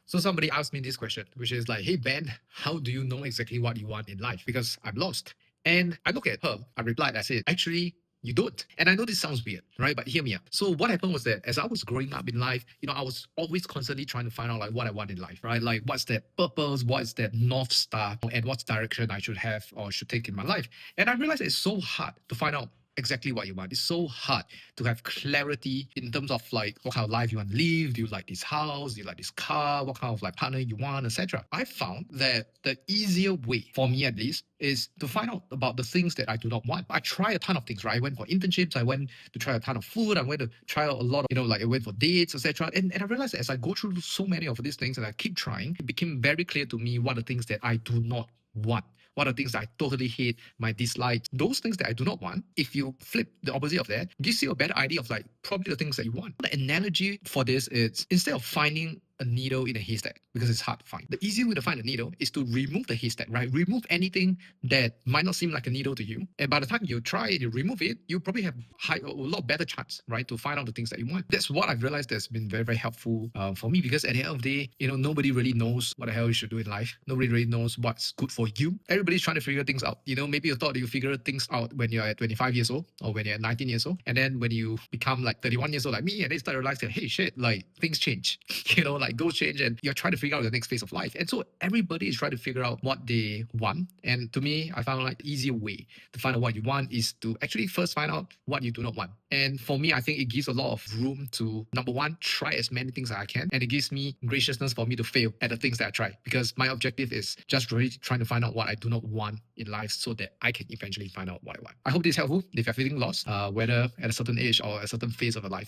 So somebody asked me this question, which is like, hey Ben, how do you know exactly what you want in life? Because I'm lost. And I look at her, I replied, I said, actually, you don't. And I know this sounds weird, right? But hear me out. So what happened was that as I was growing up in life, I was always constantly trying to find out like what I want in life, right? Like what's that purpose, what's that North Star, and what's direction I should have or should take in my life. And I realized it's so hard to find out exactly what you want. It's so hard to have clarity in terms of like what kind of life you want to live. Do you like this house? Do you like this car? What kind of like partner you want, etc. I found that the easier way for me at least is to find out about the things that I do not want. I try a ton of things, right? I went for internships, I went to try a ton of food, I went to try out a lot of, like I went for dates, etc. And I realized that as I go through so many of these things and I keep trying, it became very clear to me what are the things that I do not want. What are things that I totally hate, my dislikes, those things that I do not want. If you flip the opposite of that, gives you a better idea of like probably the things that you want. The analogy for this is instead of finding a needle in a haystack because it's hard to find. The easier way to find a needle is to remove the haystack, right? Remove anything that might not seem like a needle to you. And by the time you try it, you remove it, you probably have a lot better chance, right, to find out the things that you want. That's what I've realized that's been very, very helpful for me because at the end of the day, nobody really knows what the hell you should do in life. Nobody really knows what's good for you. Everybody's trying to figure things out. Maybe you thought you figure things out when you're at 25 years old or when you're at 19 years old. And then when you become like 31 years old like me, and they start realizing, hey, shit, like things change, like goals change and you're trying to figure out the next phase of life. And so everybody is trying to figure out what they want. And to me, I found like the easier way to find out what you want is to actually first find out what you do not want. And for me, I think it gives a lot of room to, number one, try as many things as I can. And it gives me graciousness for me to fail at the things that I try because my objective is just really trying to find out what I do not want in life so that I can eventually find out what I want. I hope this is helpful if you're feeling lost, whether at a certain age or a certain phase of your life.